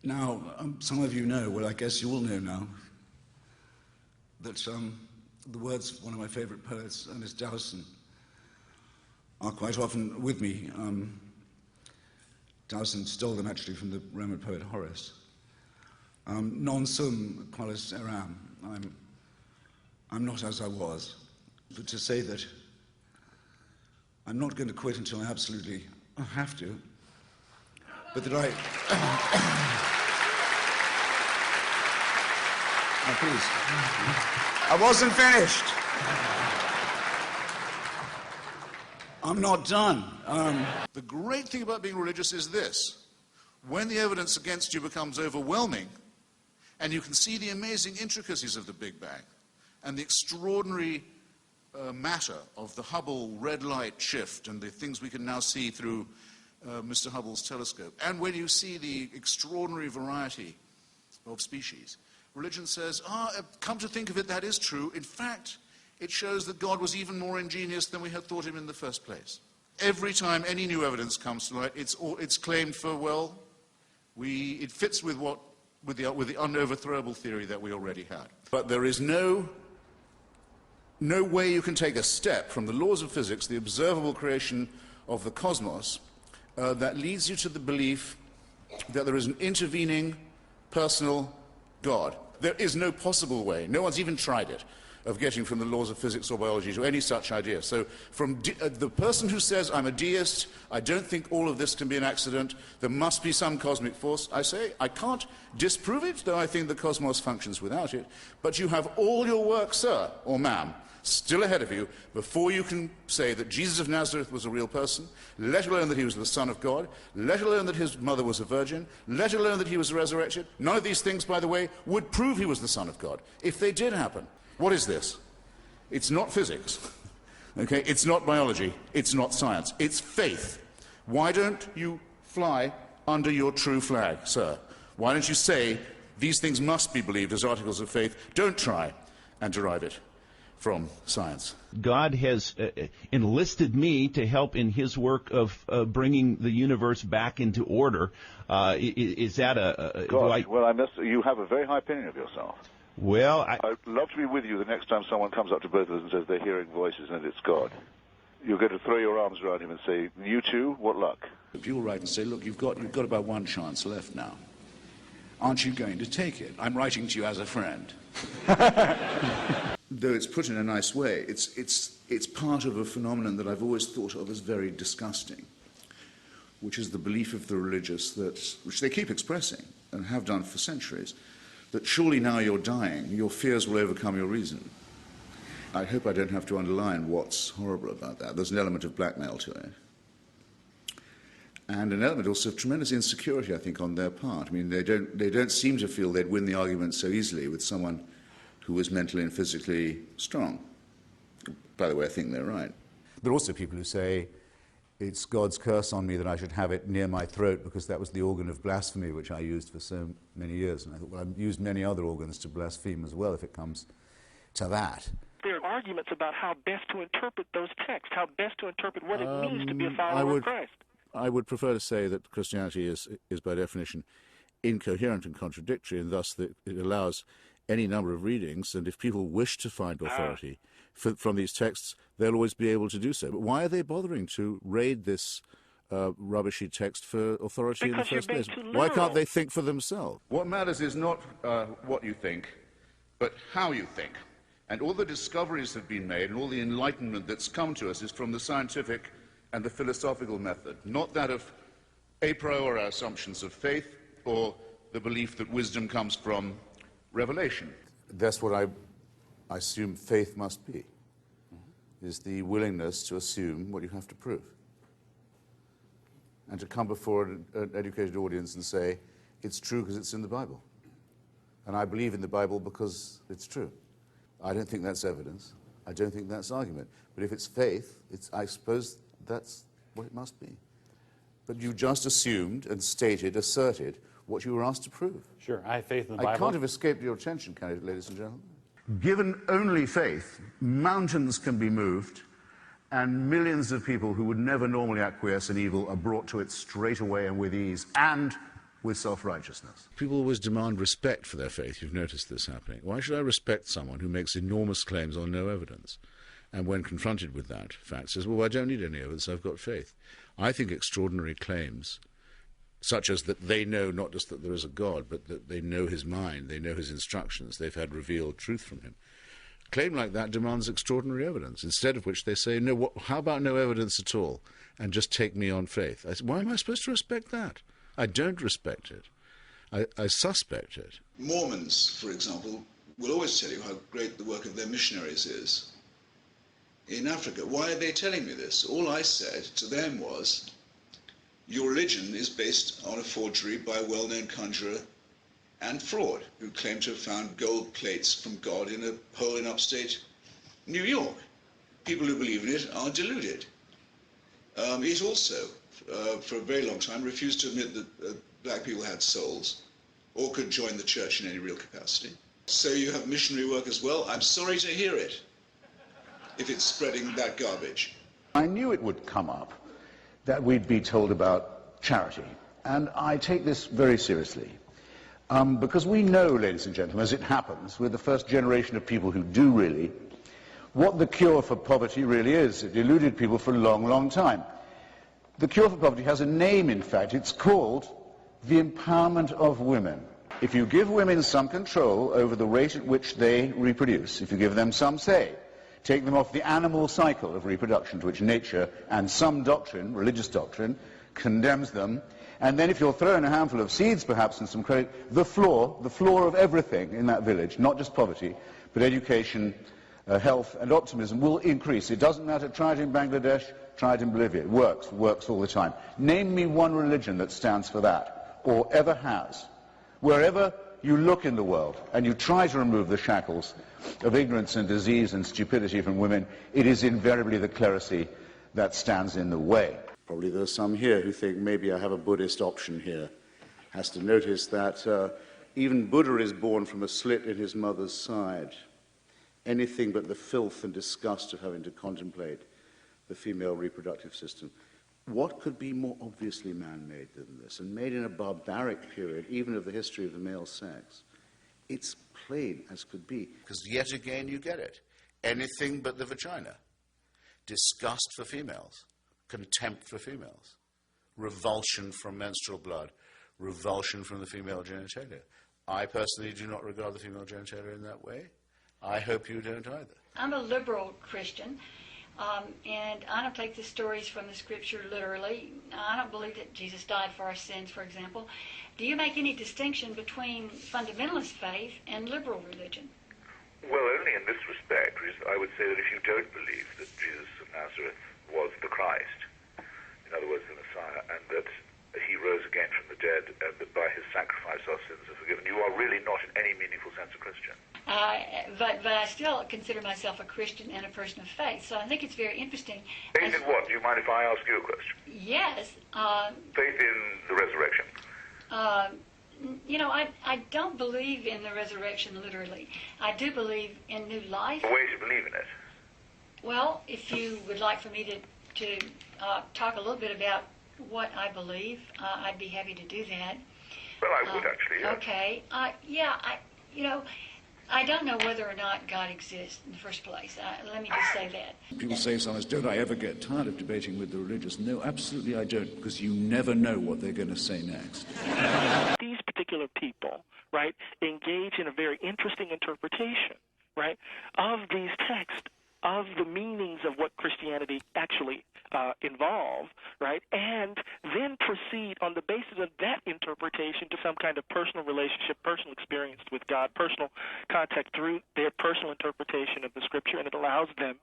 Now, some of you know, well, I guess you all know now, that the words of one of my favorite poets, Ernest Dowson, are quite often with me. Dowson stole them actually from the Roman poet Horace. Non sum qualis eram. I'm not as I was. But to say that I'm not going to quit until I absolutely have to, but that I... Oh, please. I wasn't finished. I'm not done. The great thing about being religious is this. When the evidence against you becomes overwhelming, and you can see the amazing intricacies of the Big Bang, and the extraordinary matter of the Hubble red light shift, and the things we can now see through Mr. Hubble's telescope, and when you see the extraordinary variety of species, religion says, come to think of it, that is true. In fact, it shows that God was even more ingenious than we had thought him in the first place. Every time any new evidence comes to light, it's claimed for, well, it fits with the unoverthrowable theory that we already had. But there is no way you can take a step from the laws of physics, the observable creation of the cosmos, that leads you to the belief that there is an intervening personal God. There is no possible way, no one's even tried it, of getting from the laws of physics or biology to any such idea. So from the person who says, I'm a deist, I don't think all of this can be an accident, there must be some cosmic force, I say, I can't disprove it, though I think the cosmos functions without it, but you have all your work, sir, or ma'am, still ahead of you before you can say that Jesus of Nazareth was a real person, let alone that he was the Son of God, let alone that his mother was a virgin, let alone that he was resurrected. None of these things, by the way, would prove he was the Son of God, if they did happen. What is this? It's not physics, okay? It's not biology, it's not science, it's faith. Why don't you fly under your true flag, sir? Why don't you say these things must be believed as articles of faith? Don't try and derive it from science. God has enlisted me to help in his work of bringing the universe back into order. Is that a... Gosh, well, you have a very high opinion of yourself. Well, I'd love to be with you the next time someone comes up to both of us and says they're hearing voices and it's God. You're going to throw your arms around him and say, you too, what luck? If you'll write and say, look, you've got about one chance left now. Aren't you going to take it? I'm writing to you as a friend. Though it's put in a nice way, it's part of a phenomenon that I've always thought of as very disgusting, which is the belief of the religious which they keep expressing and have done for centuries, that surely now you're dying, your fears will overcome your reason. I hope I don't have to underline what's horrible about that. There's an element of blackmail to it. And an element also of tremendous insecurity, I think, on their part. I mean, they don't seem to feel they'd win the argument so easily with someone who was mentally and physically strong. By the way, I think they're right. There are also people who say, it's God's curse on me that I should have it near my throat because that was the organ of blasphemy which I used for so many years. And I thought, well, I've used many other organs to blaspheme as well if it comes to that. There are arguments about how best to interpret those texts, how best to interpret what it means to be a follower of Christ. I would prefer to say that Christianity is by definition incoherent and contradictory, and thus that it allows any number of readings, and if people wish to find authority from these texts, they'll always be able to do so. But why are they bothering to raid this rubbishy text for authority in the first place? Why can't they think for themselves? What matters is not what you think, but how you think. And all the discoveries have been made, and all the enlightenment that's come to us is from the scientific and the philosophical method, not that of a priori assumptions of faith or the belief that wisdom comes from revelation. That's what I assume faith must be, is the willingness to assume what you have to prove. And to come before an educated audience and say, it's true because it's in the Bible. And I believe in the Bible because it's true. I don't think that's evidence. I don't think that's argument. But if it's faith, I suppose that's what it must be. But you just assumed and asserted what you were asked to prove. Sure, I have faith in the Bible. I can't have escaped your attention, can it, ladies and gentlemen? Given only faith, mountains can be moved, and millions of people who would never normally acquiesce in evil are brought to it straight away and with ease, and with self-righteousness. People always demand respect for their faith. You've noticed this happening. Why should I respect someone who makes enormous claims on no evidence? And when confronted with that fact, says, well, I don't need any evidence, I've got faith. I think extraordinary claims, such as that they know not just that there is a God, but that they know his mind, they know his instructions, they've had revealed truth from him. A claim like that demands extraordinary evidence, instead of which they say, no, how about no evidence at all, and just take me on faith? I say, why am I supposed to respect that? I don't respect it. I suspect it. Mormons, for example, will always tell you how great the work of their missionaries is in Africa. Why are they telling me this? All I said to them was, your religion is based on a forgery by a well-known conjurer and fraud who claimed to have found gold plates from God in a hole in upstate New York. People who believe in it are deluded. It also, for a very long time, refused to admit that black people had souls or could join the church in any real capacity. So you have missionary work as well. I'm sorry to hear it, if it's spreading that garbage. I knew it would come up, that we'd be told about charity. And I take this very seriously. Because we know, ladies and gentlemen, as it happens, we're the first generation of people who do really, what the cure for poverty really is. It eluded people for a long, long time. The cure for poverty has a name, in fact. It's called the empowerment of women. If you give women some control over the rate at which they reproduce, if you give them some say, take them off the animal cycle of reproduction to which nature and some doctrine, religious doctrine, condemns them, and then if you'll throw in a handful of seeds perhaps and some credit, the floor of everything in that village, not just poverty, but education, health and optimism will increase. It doesn't matter, try it in Bangladesh, try it in Bolivia, it works all the time. Name me one religion that stands for that, or ever has. Wherever you look in the world and you try to remove the shackles of ignorance and disease and stupidity from women, it is invariably the clerisy that stands in the way. Probably there are some here who think maybe I have a Buddhist option here. Has to notice that even Buddha is born from a slit in his mother's side. Anything but the filth and disgust of having to contemplate the female reproductive system. What could be more obviously man-made than this, and made in a barbaric period, even of the history of the male sex? It's plain as could be. Because yet again you get it. Anything but the vagina. Disgust for females. Contempt for females. Revulsion from menstrual blood. Revulsion from the female genitalia. I personally do not regard the female genitalia in that way. I hope you don't either. I'm a liberal Christian. And I don't take the stories from the scripture literally. I don't believe that Jesus died for our sins, for example. Do you make any distinction between fundamentalist faith and liberal religion? Well, only in this respect. I would say that if you don't believe that Jesus of Nazareth was the Christ, in other words, the Messiah, and that he rose again from the dead, and that by his sacrifice our sins are forgiven, you are really not in any meaningful sense a Christian. But I still consider myself a Christian and a person of faith, so I think it's very interesting. Faith in what? Do you mind if I ask you a question? Yes. Faith in the resurrection. You know, I don't believe in the resurrection literally. I do believe in new life. A way to believe in it. Well, if you would like for me to talk a little bit about what I believe, I'd be happy to do that. Well, I would actually, yeah. Okay. I don't know whether or not God exists in the first place. Let me just say that. People say sometimes, don't I ever get tired of debating with the religious? No, absolutely I don't, because you never know what they're going to say next. These particular people, right, engage in a very interesting interpretation, right, of these texts, of the meanings of what Christianity actually involve, right, and then proceed on the basis of that interpretation to some kind of personal relationship, personal experience with God, personal contact through their personal interpretation of the Scripture, and it allows them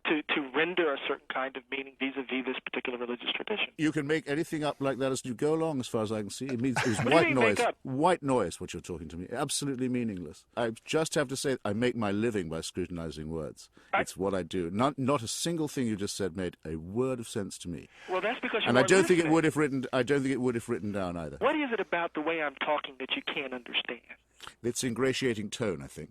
to render a certain kind of meaning vis-a-vis this particular religious tradition. You can make anything up like that as you go along, as far as I can see. It means it's What do white you mean noise. make up? White noise, what you're talking to me. Absolutely meaningless. I just have to say, I make my living by scrutinizing words. It's what I do. Not a single thing you just said made a word of sense to me. Well, that's because you And I weren't don't think it listening. would have written. I don't think it would have written down either. What is it about the way I'm talking that you can't understand? It's ingratiating tone, I think,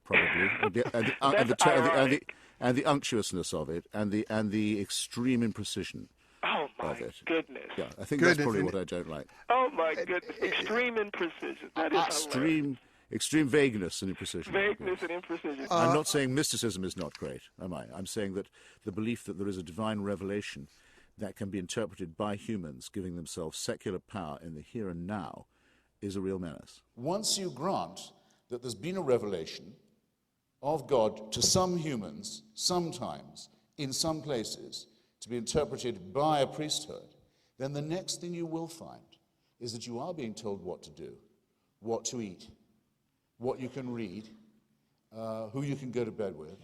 probably, That's ironic. and the unctuousness of it, and the extreme imprecision. Oh, my of it. Goodness. Yeah, I think Goodness, that's probably and- what I don't like. Oh my goodness. Extreme imprecision. That is hilarious. Extreme vagueness and imprecision. Vagueness and imprecision. I'm not saying mysticism is not great, am I? I'm saying that the belief that there is a divine revelation that can be interpreted by humans giving themselves secular power in the here and now is a real menace. Once you grant that there's been a revelation of God to some humans, sometimes, in some places, to be interpreted by a priesthood, then the next thing you will find is that you are being told what to do, what to eat, what you can read, who you can go to bed with,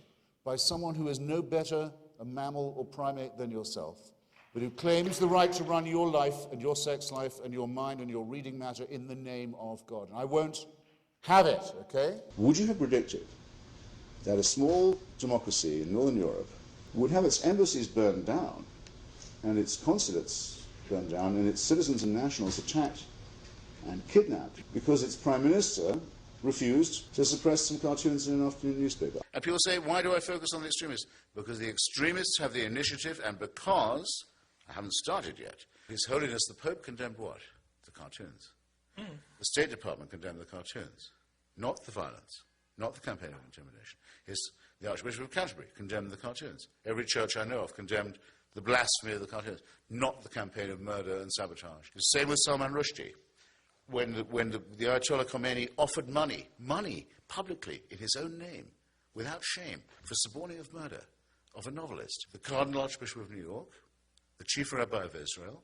by someone who is no better a mammal or primate than yourself, but who claims the right to run your life and your sex life and your mind and your reading matter in the name of God. And I won't have it, okay? Would you have predicted that a small democracy in Northern Europe would have its embassies burned down and its consulates burned down and its citizens and nationals attacked and kidnapped because its prime minister refused to suppress some cartoons in an afternoon newspaper? And people say, why do I focus on the extremists? Because the extremists have the initiative, and because I haven't started yet. His Holiness the Pope condemned what? The cartoons. The State Department condemned the cartoons, not the violence, not the campaign of intimidation. The Archbishop of Canterbury condemned the cartoons. Every church I know of condemned the blasphemy of the cartoons, not the campaign of murder and sabotage. The same with Salman Rushdie. When the Ayatollah Khomeini offered money, publicly, in his own name, without shame, for suborning of murder of a novelist, the Cardinal Archbishop of New York, the Chief Rabbi of Israel,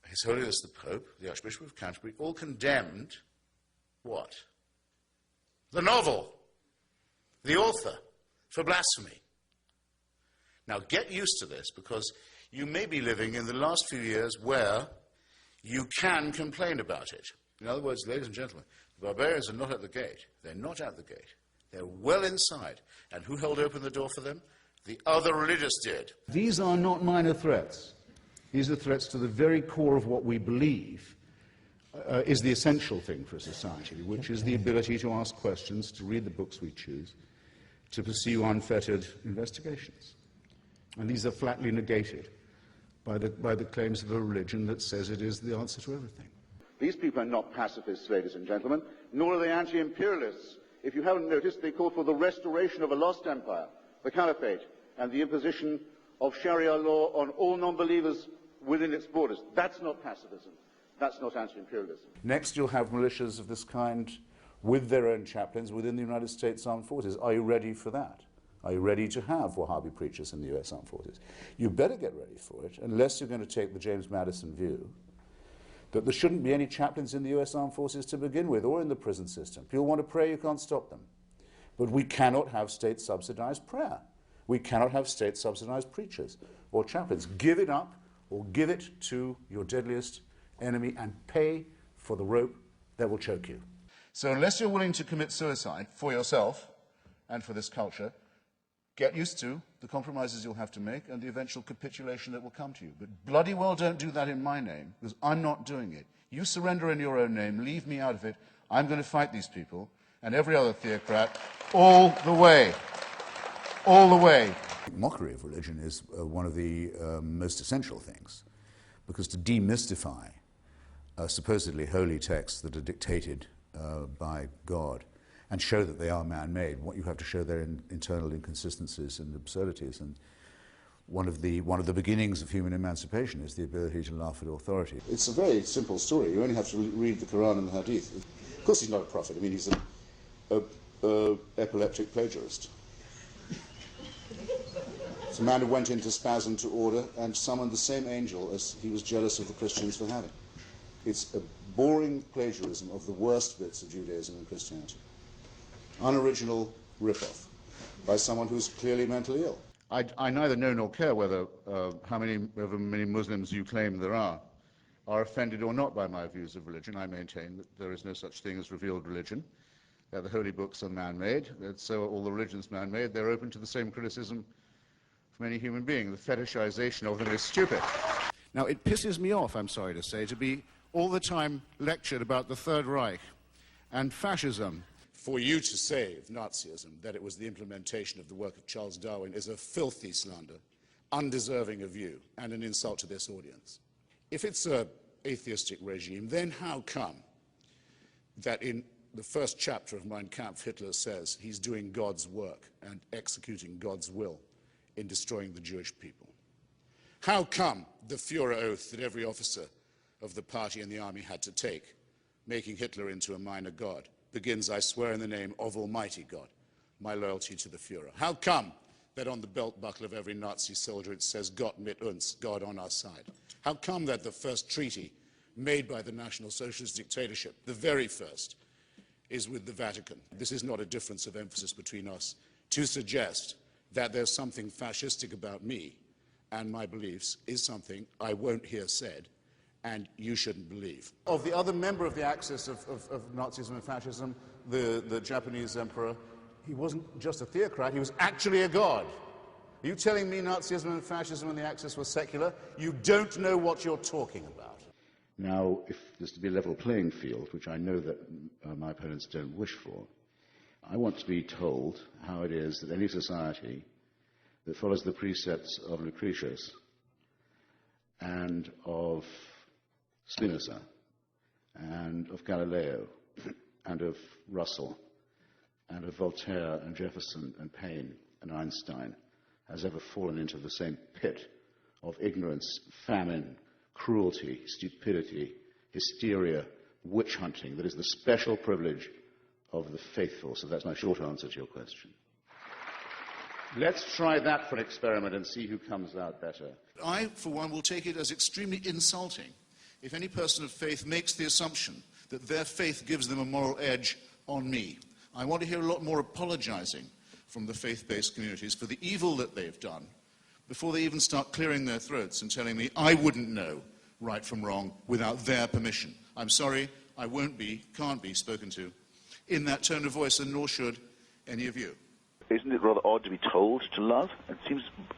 His Holiness the Pope, the Archbishop of Canterbury, all condemned what? The novel, the author, for blasphemy. Now get used to this, because you may be living in the last few years where you can complain about it. In other words, ladies and gentlemen, the barbarians are not at the gate. They're not at the gate. They're well inside. And who held open the door for them? The other religious did. These are not minor threats. These are threats to the very core of what we believe is the essential thing for a society, which is the ability to ask questions, to read the books we choose, to pursue unfettered investigations. And these are flatly negated by the claims of a religion that says it is the answer to everything. These people are not pacifists, ladies and gentlemen, nor are they anti-imperialists. If you haven't noticed, they call for the restoration of a lost empire, the caliphate, and the imposition of Sharia law on all non-believers within its borders. That's not pacifism. That's not anti-imperialism. Next, you'll have militias of this kind with their own chaplains within the United States Armed Forces. Are you ready for that? Are you ready to have Wahhabi preachers in the US Armed Forces? You better get ready for it, unless you're going to take the James Madison view that there shouldn't be any chaplains in the US Armed Forces to begin with, or in the prison system. People want to pray, you can't stop them. But we cannot have state-subsidized prayer. We cannot have state-subsidized preachers or chaplains. Give it up, or give it to your deadliest enemy and pay for the rope that will choke you. So unless you're willing to commit suicide for yourself and for this culture, get used to the compromises you'll have to make and the eventual capitulation that will come to you. But bloody well don't do that in my name, because I'm not doing it. You surrender in your own name, leave me out of it. I'm going to fight these people and every other theocrat all the way. All the way. Mockery of religion is one of the most essential things, because to demystify supposedly holy texts that are dictated by God and show that they are man-made, what you have to show their internal inconsistencies and absurdities. And one of the beginnings of human emancipation is the ability to laugh at authority. It's a very simple story. You only have to read the Quran and the Hadith. Of course he's not a prophet. I mean, he's an epileptic plagiarist. It's a man who went into spasm to order and summoned the same angel as he was jealous of the Christians for having. It's a boring plagiarism of the worst bits of Judaism and Christianity. Unoriginal rip-off by someone who's clearly mentally ill. I neither know nor care whether however many Muslims you claim there are offended or not by my views of religion. I maintain that there is no such thing as revealed religion, that the holy books are man-made, that so are all the religions man-made. They're open to the same criticism from any human being. The fetishization of them is stupid. Now, it pisses me off, I'm sorry to say, to be all the time lectured about the Third Reich and fascism. For you to say of Nazism that it was the implementation of the work of Charles Darwin is a filthy slander, undeserving of you and an insult to this audience. If it's an atheistic regime, then how come that in the first chapter of Mein Kampf, Hitler says he's doing God's work and executing God's will in destroying the Jewish people? How come the Führer oath that every officer of the party and the army had to take, making Hitler into a minor god, begins, I swear in the name of Almighty God, my loyalty to the Führer? How come that on the belt buckle of every Nazi soldier it says Gott mit uns, God on our side? How come that the first treaty made by the National Socialist dictatorship, the very first, is with the Vatican? This is not a difference of emphasis between us to suggest that there's something fascistic about me and my beliefs is something I won't hear said and you shouldn't believe. Of the other member of the axis of Nazism and fascism, the Japanese emperor, he wasn't just a theocrat, he was actually a god. Are you telling me Nazism and fascism on the Axis was secular? You don't know what you're talking about. Now, if there's to be a level playing field, which I know that my opponents don't wish for, I want to be told how it is that any society that follows the precepts of Lucretius and of Spinoza and of Galileo and of Russell and of Voltaire and Jefferson and Paine and Einstein has ever fallen into the same pit of ignorance, famine, cruelty, stupidity, hysteria, witch hunting that is the special privilege of the faithful. So that's my short answer to your question. Let's try that for an experiment and see who comes out better. I, for one, will take it as extremely insulting if any person of faith makes the assumption that their faith gives them a moral edge on me. I want to hear a lot more apologizing from the faith-based communities for the evil that they've done before they even start clearing their throats and telling me I wouldn't know right from wrong without their permission. I'm sorry, I won't be, can't be spoken to in that tone of voice, and nor should any of you. Isn't it rather odd to be told to love?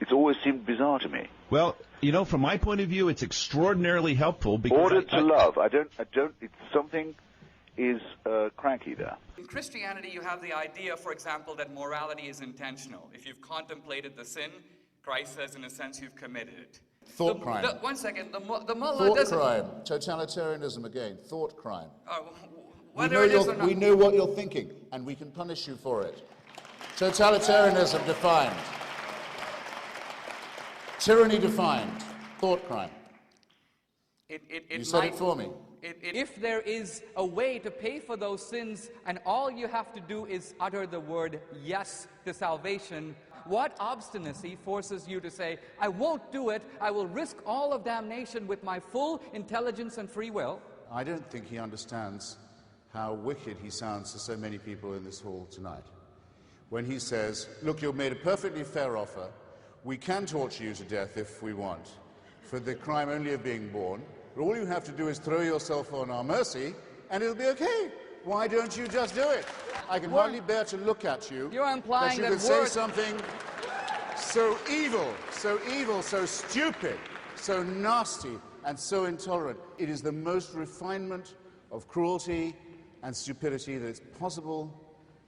It's always seemed bizarre to me. Well, you know, from my point of view, it's extraordinarily helpful because ordered to love. I don't. It's something is cranky there. In Christianity, you have the idea, for example, that morality is intentional. If you've contemplated the sin, Christ says, in a sense, you've committed it. Thought crime. One second. The mullah Thought doesn't. crime. Totalitarianism again. Thought crime. Whether it is or not. We know what you're thinking, and we can punish you for it. Totalitarianism defined. Tyranny defined. Thought crime. You said it for me. If there is a way to pay for those sins and all you have to do is utter the word yes to salvation, what obstinacy forces you to say, I won't do it, I will risk all of damnation with my full intelligence and free will? I don't think he understands how wicked he sounds to so many people in this hall tonight. When he says, look, you've made a perfectly fair offer, we can torture you to death if we want, for the crime only of being born, but all you have to do is throw yourself on our mercy, and it'll be okay. Why don't you just do it? I can hardly bear to look at you. You're implying that you could say something so evil, so stupid, so nasty, and so intolerant. It is the most refinement of cruelty and stupidity that it's possible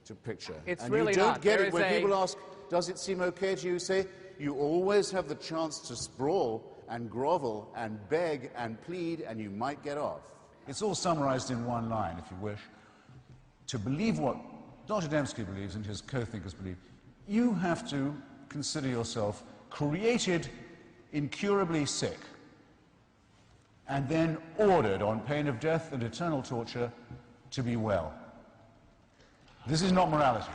to picture. It's and really you don't not. get There it is when a- people ask, does it seem okay to you? Say, you always have the chance to sprawl and grovel and beg and plead, and you might get off. It's all summarized in one line, if you wish. To believe what Dr. Dembski believes and his co-thinkers believe, you have to consider yourself created incurably sick and then ordered on pain of death and eternal torture to be well. This is not morality.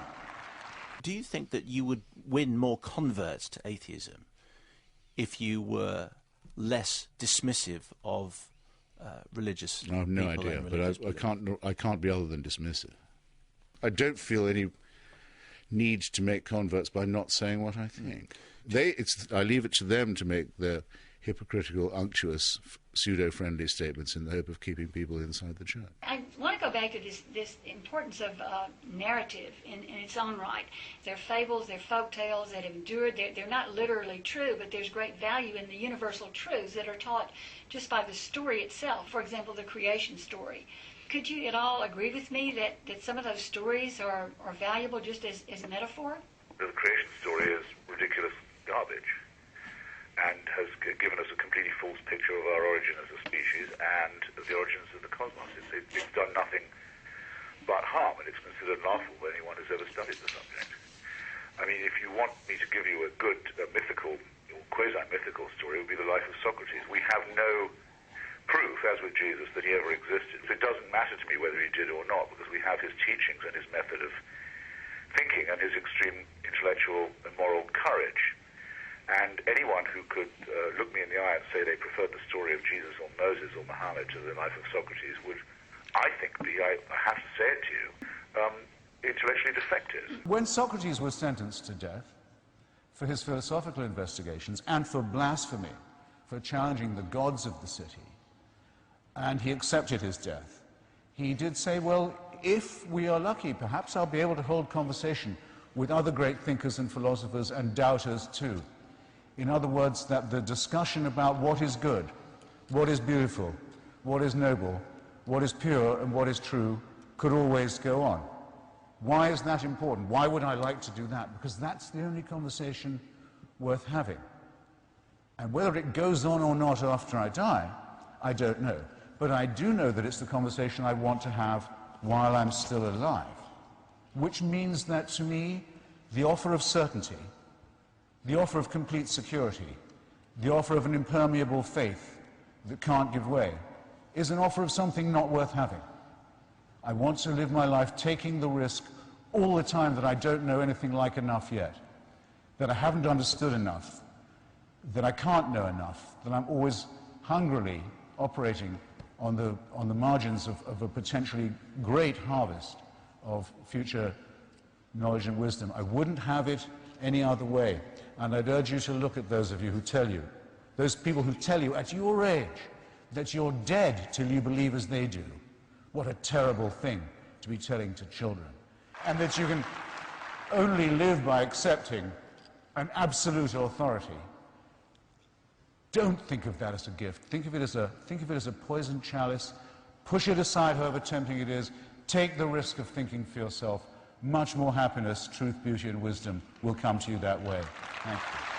Do you think that you would win more converts to atheism if you were less dismissive of religious people? I have no and idea, religious but belief? I can't be other than dismissive. I don't feel any need to make converts by not saying what I think. I leave it to them to make their hypocritical, unctuous, pseudo-friendly statements in the hope of keeping people inside the church. I want to go back to this importance of narrative in its own right. They're fables, they're folk tales that have endured. They're not literally true, but there's great value in the universal truths that are taught just by the story itself. For example, the creation story. Could you at all agree with me that some of those stories are valuable just as a metaphor? The creation story is ridiculous garbage. and has given us a completely false picture of our origin as a species and of the origins of the cosmos. It's done nothing but harm, and it's considered laughable by anyone who's ever studied the subject. I mean, if you want me to give you a good mythical or quasi-mythical story, it would be the life of Socrates. We have no proof, as with Jesus, that he ever existed. So it doesn't matter to me whether he did or not, because we have his teachings and his method of thinking and his extreme intellectual and moral courage. And anyone who could look me in the eye and say they preferred the story of Jesus or Moses or Muhammad to the life of Socrates would, I think, I have to say it to you, intellectually defective. When Socrates was sentenced to death for his philosophical investigations and for blasphemy, for challenging the gods of the city, and he accepted his death, he did say, well, if we are lucky, perhaps I'll be able to hold conversation with other great thinkers and philosophers and doubters too. In other words, that the discussion about what is good, what is beautiful, what is noble, what is pure and what is true could always go on. Why is that important? Why would I like to do that? Because that's the only conversation worth having. And whether it goes on or not after I die, I don't know. But I do know that it's the conversation I want to have while I'm still alive. Which means that to me, the offer of certainty, the offer of complete security, the offer of an impermeable faith that can't give way, is an offer of something not worth having. I want to live my life taking the risk all the time that I don't know anything like enough yet, that I haven't understood enough, that I can't know enough, that I'm always hungrily operating on the margins of a potentially great harvest of future knowledge and wisdom. I wouldn't have it any other way. And I'd urge you to look at those of you who tell you, those people who tell you at your age that you're dead till you believe as they do. What a terrible thing to be telling to children. And that you can only live by accepting an absolute authority. Don't think of that as a gift. Think of it as a poisoned chalice. Push it aside, however tempting it is. Take the risk of thinking for yourself. Much more happiness, truth, beauty, and wisdom will come to you that way. Thank you.